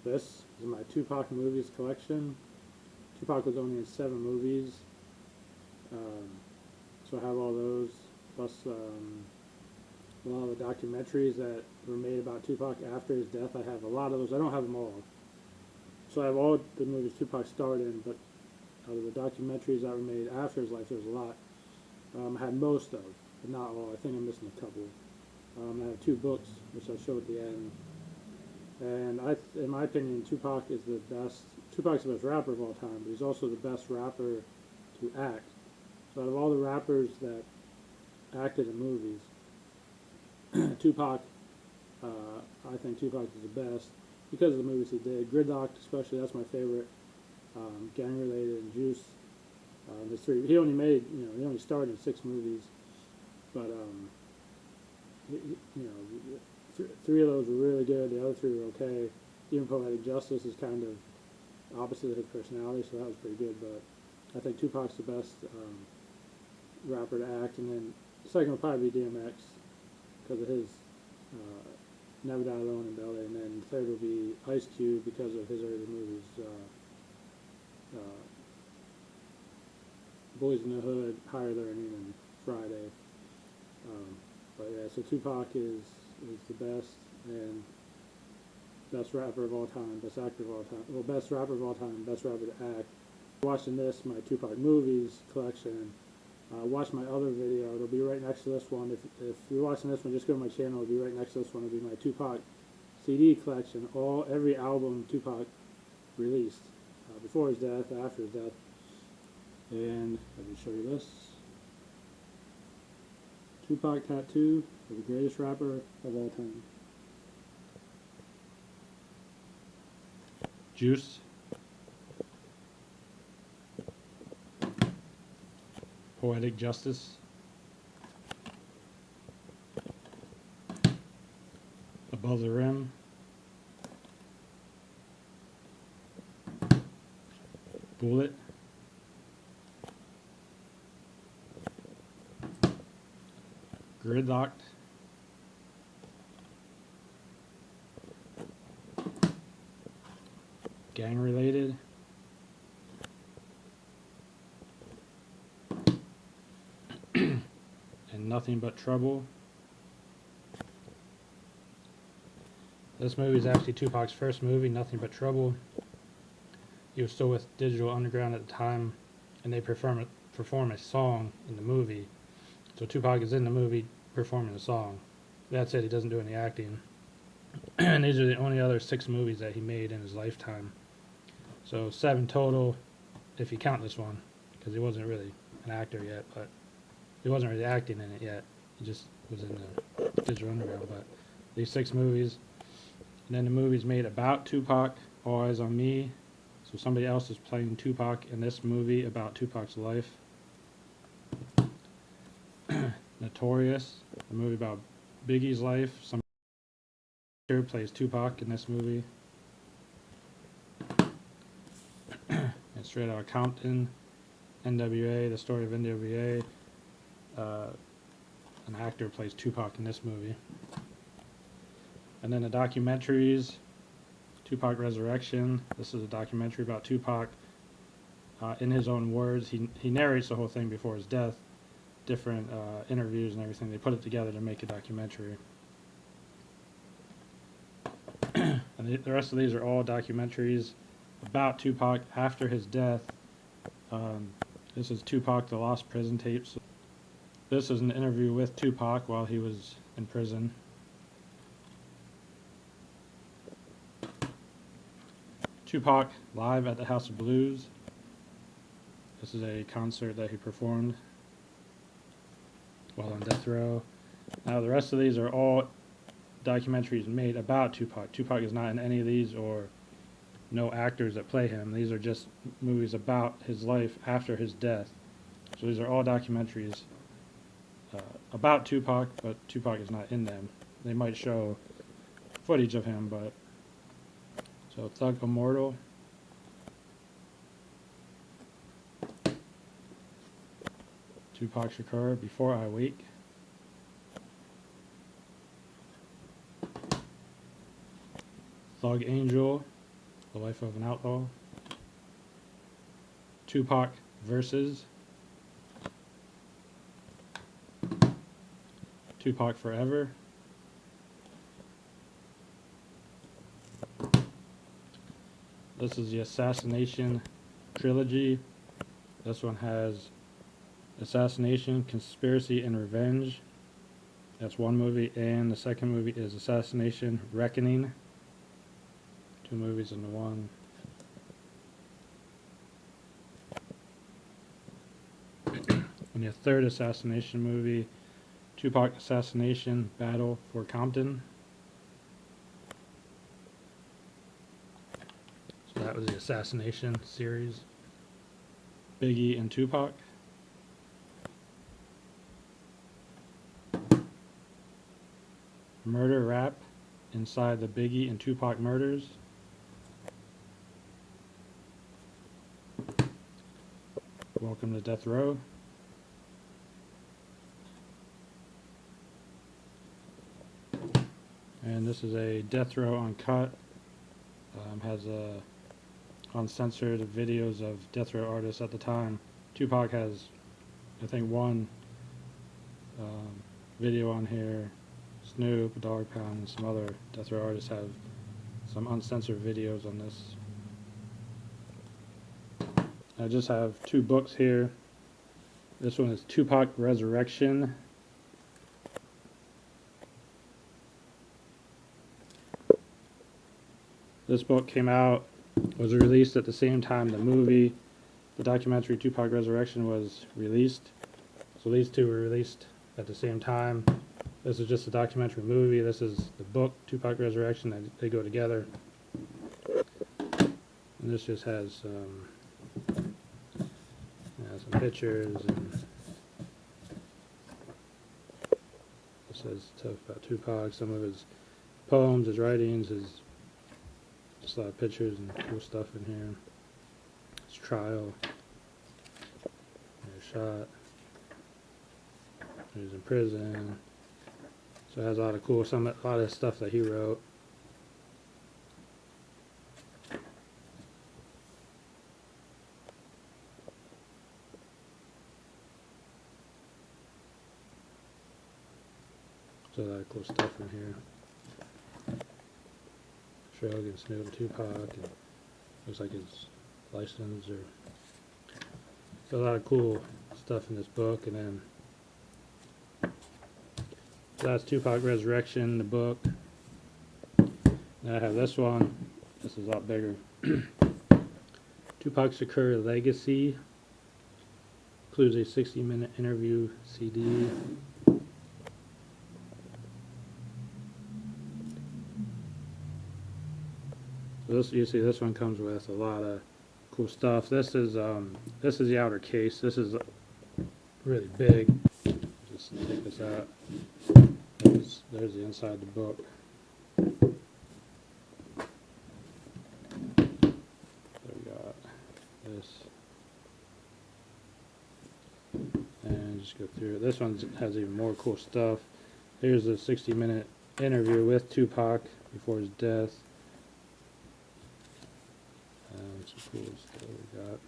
This is my Tupac movies collection. Tupac was only in 7 movies, um, so I have all those, plus a lot of the documentaries that were made about Tupac after his death. I have a lot of those. I don't have them all. So I have all the movies Tupac starred in, but out of the documentaries that were made after his life, there's a lot. I had most of, but not all. I think I'm missing a couple. I have 2 books, which I'll show at the end. And in my opinion, Tupac is the best. Tupac's the best rapper of all time, but he's also the best rapper to act. So out of all the rappers that acted in movies, Tupac, I think Tupac is the best because of the movies he did. Gridlock'd, especially, that's my favorite. Gang Related and Juice. There's 3. He only made, he only starred in 6 movies, but you know, 3 of those were really good. The other 3 were okay. Even Poetic Justice is kind of opposite of his personality, so that was pretty good. But I think Tupac's the best rapper to act, and then second would probably be DMX because of his Never Die Alone in Belly, and then third would be Ice Cube because of his early movies. Boys in the Hood, Higher Learning, and Friday. But yeah, so Tupac is the best and best rapper of all time, best actor of all time. Well, best rapper of all time, best rapper to act. Watching this, my Tupac movies collection. Watch my other video. It'll be right next to this one. If you're watching this one, just go to my channel. It'll be right next to this one. It'll be my Tupac CD collection. Every album Tupac released before his death, after his death. And let me show you this. Tupac tattoo of the greatest rapper of all time. Juice. Poetic Justice. Above the Rim. Bullet. Gridlock'd. Gang Related. And Nothing But Trouble. This movie is actually Tupac's first movie, Nothing But Trouble. He was still with Digital Underground at the time, and they perform a song in the movie. So Tupac is in the movie performing the song. That's it, he doesn't do any acting. And these are the only other 6 movies that he made in his lifetime. So 7 total, if you count this one, because he wasn't really an actor yet, but he wasn't really acting in it yet. He just was in the Digital Underground. But these 6 movies, and then the movies made about Tupac, All Eyez on Me. So somebody else is playing Tupac in this movie about Tupac's life. Notorious, a movie about Biggie's life. Some actor plays Tupac in this movie. And Straight Outta Compton, NWA, the story of NWA. An actor plays Tupac in this movie. And then the documentaries, Tupac Resurrection. This is a documentary about Tupac. In his own words, he narrates the whole thing before his death. Different interviews and everything. They put it together to make a documentary. And the rest of these are all documentaries about Tupac after his death. This is Tupac, the Lost Prison Tapes. This is an interview with Tupac while he was in prison. Tupac live at the House of Blues. This is a concert that he performed while on death row. Now the rest of these are all documentaries made about Tupac. Tupac is not in any of these, or no actors that play him. These are just movies about his life after his death. So these are all documentaries about Tupac, but Tupac is not in them. They might show footage of him, but... So Thug Immortal. Tupac Shakur, Before I Wake. Thug Angel, The Life of an Outlaw. Tupac versus Tupac Forever. This is the Assassination Trilogy. This one has Assassination, Conspiracy, and Revenge. That's one movie. And the second movie is Assassination, Reckoning. Two movies into one. And the third assassination movie, Tupac Assassination, Battle for Compton. So that was the assassination series. Biggie and Tupac. Murder Rap, Inside the Biggie and Tupac Murders. Welcome to Death Row. And this is a Death Row Uncut. Has uncensored videos of Death Row artists at the time. Tupac has, I think, one video on here. Snoop, Dogg Pound, and some other Death Row artists have some uncensored videos on this. I just have two books here. This one is Tupac Resurrection. This book came out, was released at the same time the movie, the documentary Tupac Resurrection was released. So these two were released at the same time. This is just a documentary movie. This is the book, Tupac Resurrection. They go together. And this just has some pictures. And it says stuff about Tupac, some of his poems, his writings, just a lot of pictures and cool stuff in here. His trial. He was shot. He was in prison. So it has a lot of cool, a lot of stuff that he wrote. So a lot of cool stuff in here. Shrug and Snoop and Tupac, and looks like his license, or so a lot of cool stuff in this book. And then that's Tupac Resurrection, the book. Then I have this one. This is a lot bigger. Tupac Shakur Legacy. Includes a 60-minute interview CD. So this, you see, this one comes with a lot of cool stuff. This is the outer case. This is really big. Just take this out. There's the inside of the book. There we got this. And just go through it. This one has even more cool stuff. Here's a 60-minute interview with Tupac before his death. Some cool stuff we got.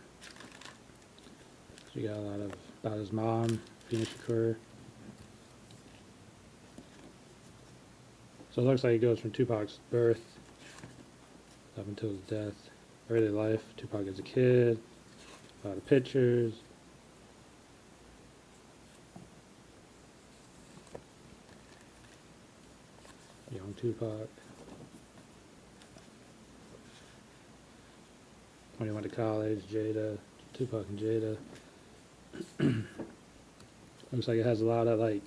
So we got a lot of about his mom, Afeni Shakur. So it looks like it goes from Tupac's birth up until his death. Early life, Tupac as a kid, a lot of pictures. Young Tupac. When he went to college, Jada, Tupac and Jada. Looks like it has a lot of, like,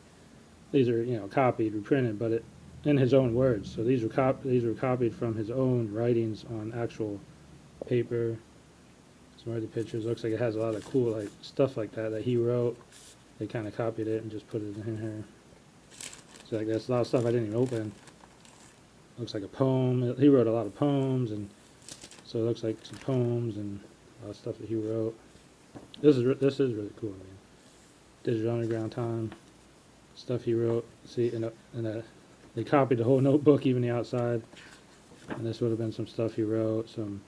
these are, you know, copied, reprinted, but in his own words. So these were copied from his own writings on actual paper. Some other pictures. Looks like it has a lot of cool, like, stuff like that he wrote. They kind of copied it and just put it in here. So like that's a lot of stuff I didn't even open. Looks like a poem. He wrote a lot of poems, and so it looks like some poems and a lot of stuff that he wrote. This is really cool, man. Digital Underground time, stuff he wrote. See, they copied the whole notebook, even the outside. And this would have been some stuff he wrote, some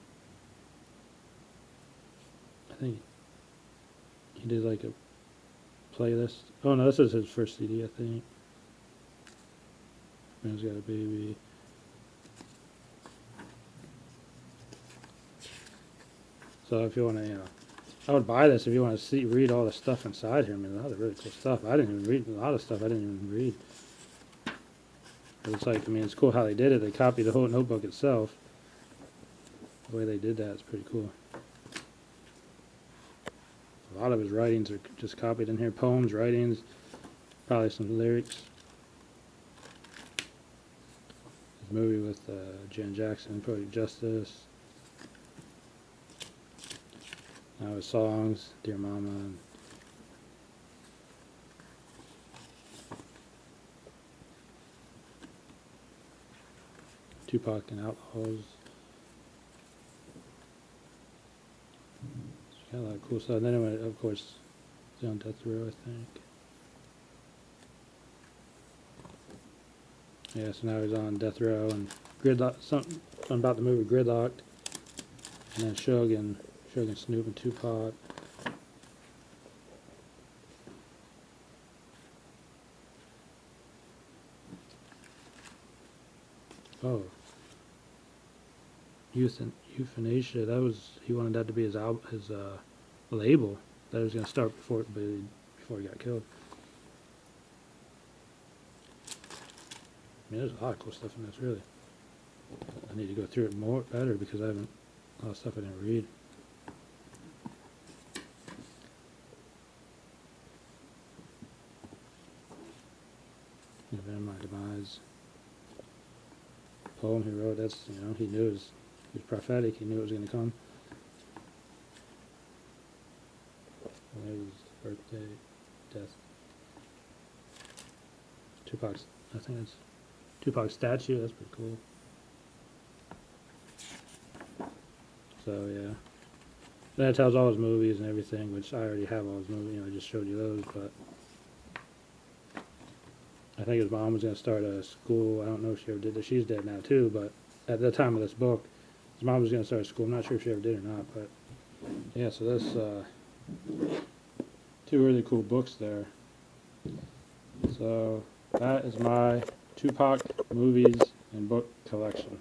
think he did like a playlist. Oh no, this is his first CD, I think. Man's Got a Baby. So if you want to, I would buy this if you want to read all the stuff inside here. I mean, a lot of really cool stuff. I didn't even read a lot of stuff. I didn't even read. But it's like, I mean, it's cool how they did it. They copied the whole notebook itself. The way they did that is pretty cool. A lot of his writings are just copied in here. Poems, writings, probably some lyrics. His movie with Jan Jackson, Poetic Justice. Now his songs, Dear Mama. And Tupac and Outlaws. Got a lot of cool stuff. And then it went, of course, he's on death row, I think. Yeah, so now he's on death row and Gridlock. Something about the movie Gridlock'd. And then Shogun, Snoop, and Tupac. Oh, Euthanasia. That was, he wanted that to be his label that he was going to start before he got killed. I mean, there's a lot of cool stuff in this, really. I need to go through it better because I haven't, a lot of stuff I didn't read. Even My Demise. Poem he wrote, that's, he knew he was prophetic, he knew it was going to come. His birthday, death. Tupac's, I think it's Tupac's statue, that's pretty cool. So, yeah. Then it tells all his movies and everything, which I already have all his movies, I just showed you those, but I think his mom was going to start a school. I don't know if she ever did this. She's dead now, too, but at the time of this book, his mom was going to start a school. I'm not sure if she ever did or not, but yeah, so this, two really cool books there. So that is my Tupac movies and book collection.